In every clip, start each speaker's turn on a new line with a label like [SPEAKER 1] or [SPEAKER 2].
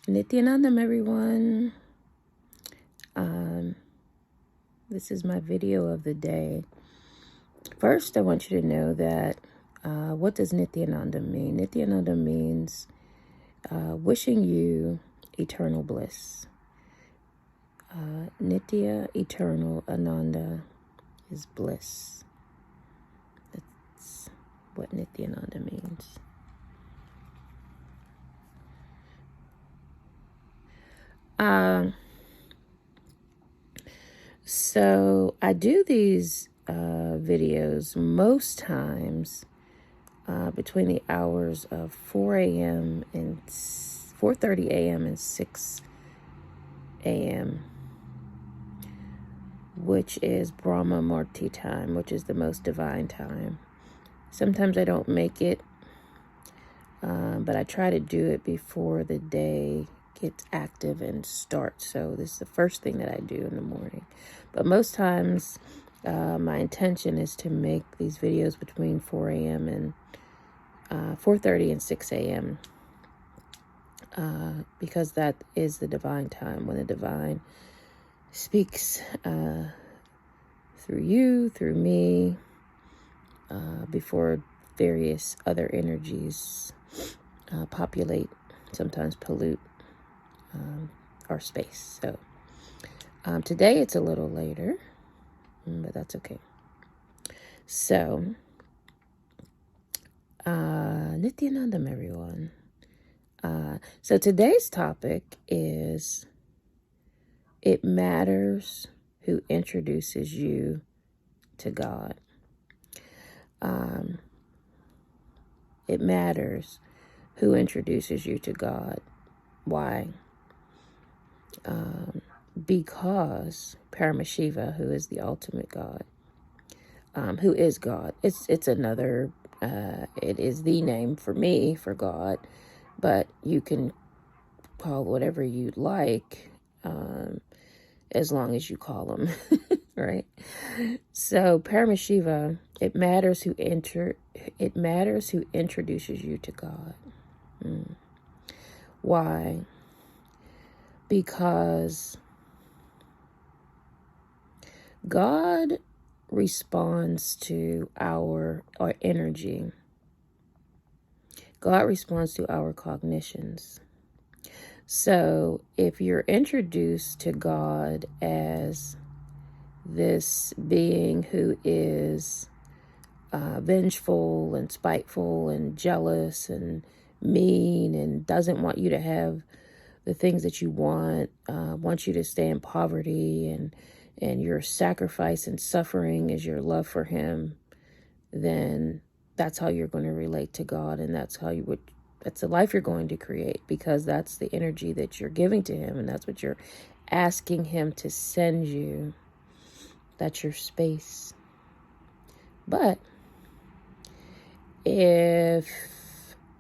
[SPEAKER 1] Nityanandam, everyone. This is my video of the day. First, I want you to know that what does Nityanandam mean? Nityanandam means wishing you eternal bliss. Nitya, eternal, Ananda is bliss. That's what Nityananda means. So I do these videos most times between the hours of 4 a.m. and 4:30 a.m. and 6 a.m., which is Brahma Murti time, which is the most divine time. Sometimes I don't make it, but I try to do it before the day gets active and starts. So this is the first thing that I do in the morning. But most times my intention is to make these videos between 4 a.m. and 4:30 and 6 a.m. Because that is the divine time when the divine speaks through you, through me, before various other energies populate, sometimes pollute our space. So today it's a little later, but that's okay. So Nityanandam, everyone. So today's topic is it matters who introduces you to God. It matters who introduces you to God. Why? Because Paramashiva, who is the ultimate God, who is God, it's another, it is the name for me for God, but you can call whatever you'd like, as long as you call them, right? So Paramashiva, it matters who introduces you to God. Why? Because God responds to our energy. God responds to our cognitions. So if you're introduced to God as this being who is vengeful and spiteful and jealous and mean and doesn't want you to have the things that you wants you to stay in poverty, and your sacrifice and suffering is your love for him, then that's how you're going to relate to God, and that's the life you're going to create, because that's the energy that you're giving to him, and that's what you're asking him to send you. That's your space. But if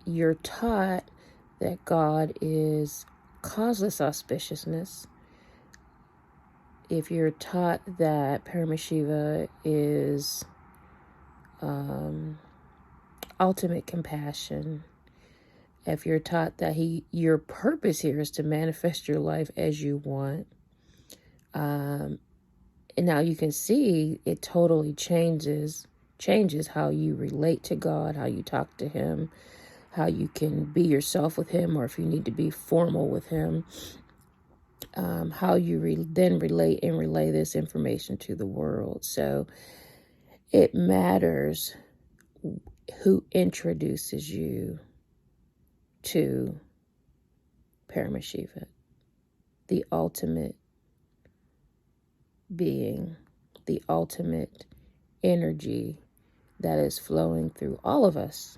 [SPEAKER 1] you're taught that God is causeless auspiciousness, if you're taught that Paramashiva is ultimate compassion, if you're taught that your purpose here is to manifest your life as you want, and now you can see it totally changes how you relate to God, how you talk to him, how you can be yourself with him, or if you need to be formal with him, how you then relate and relay this information to the world. So it matters who introduces you to Paramashiva, the ultimate being, the ultimate energy that is flowing through all of us.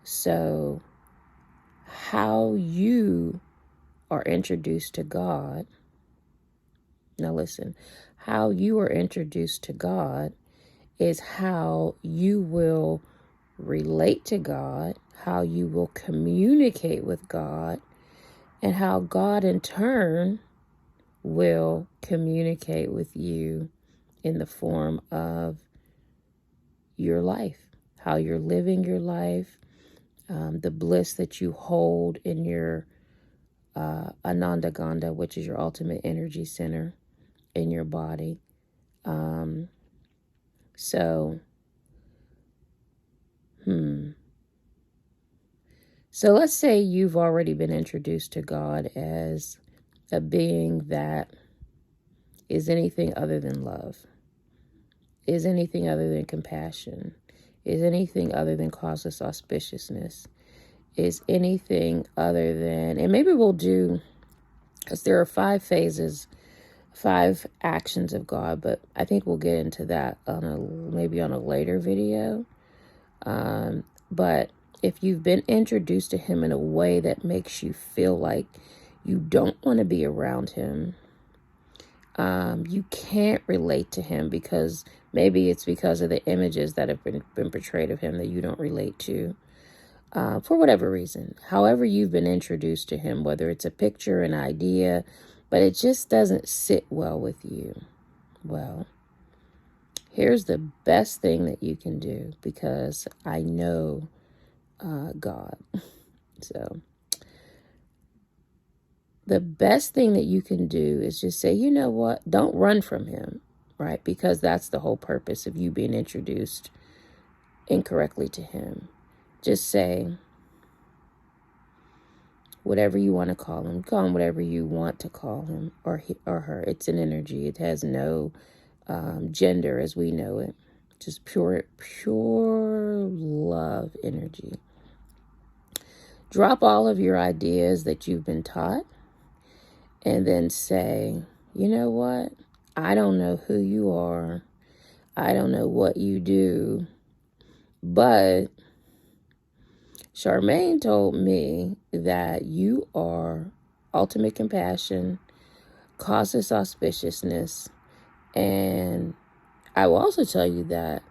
[SPEAKER 1] So how you are introduced to God, now listen, how you are introduced to God is how you will relate to God, how you will communicate with God, and how God in turn will communicate with you in the form of your life, how you're living your life, the bliss that you hold in your Ananda Ganda, which is your ultimate energy center in your body. So let's say you've already been introduced to God as a being that is anything other than love, is anything other than compassion, is anything other than causeless auspiciousness, is anything other than, and maybe we'll do, because there are 5 phases, 5 actions of God, but I think we'll get into that maybe on a later video. But if you've been introduced to him in a way that makes you feel like you don't want to be around him, you can't relate to him because maybe it's because of the images that have been portrayed of him that you don't relate to, for whatever reason. However you've been introduced to him, whether it's a picture, an idea, but it just doesn't sit well with you. Well, here's the best thing that you can do, because I know God. So the best thing that you can do is just say, you know what? Don't run from him, right? Because that's the whole purpose of you being introduced incorrectly to him. Just say whatever you want to call him. Call him whatever you want to call him, or he or her. It's an energy. It has no gender as we know it. Just pure love energy. Drop all of your ideas that you've been taught, and then say, you know what? I don't know who you are. I don't know what you do, but Charmaine told me that you are ultimate compassion, causeless auspiciousness, and I will also tell you that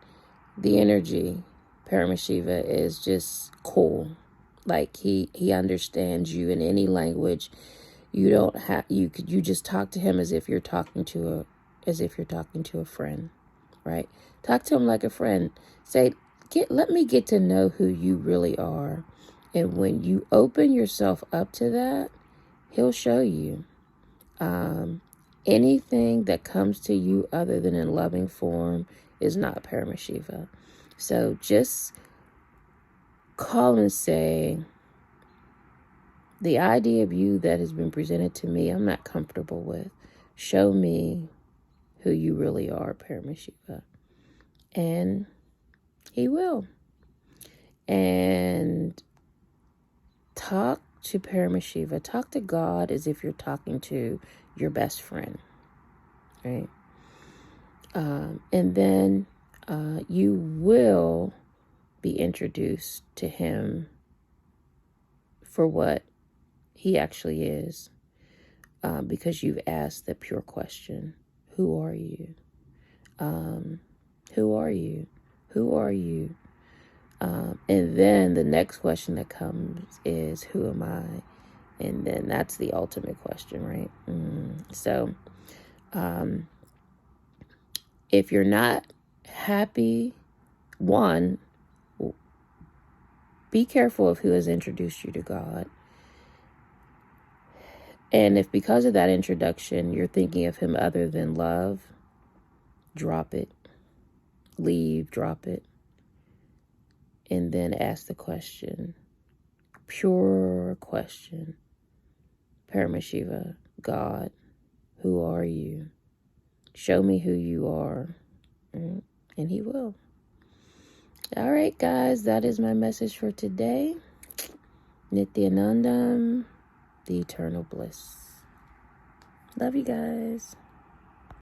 [SPEAKER 1] the energy, Paramashiva, is just cool. Like he understands you in any language. You don't have, you just talk to him as if you're talking to a friend, right? Talk to him like a friend. Say, let me get to know who you really are. And when you open yourself up to that, he'll show you. Anything that comes to you other than in loving form is not Paramashiva. So just call and say, the idea of you that has been presented to me, I'm not comfortable with. Show me who you really are, Paramashiva. And he will. And talk to Paramashiva. Talk to God as if you're talking to your best friend, right? And then you will be introduced to him for what he actually is, because you've asked the pure question. Who are you? Who are you? Who are you? And then the next question that comes is, who am I? And then that's the ultimate question, right? So if you're not happy, one, be careful of who has introduced you to God. And if because of that introduction, you're thinking of him other than love, drop it. Leave, drop it. And then ask the question, pure question. Paramashiva, God, who are you? Show me who you are. And he will. All right, guys, that is my message for today. Nityanandam, the eternal bliss. Love you guys.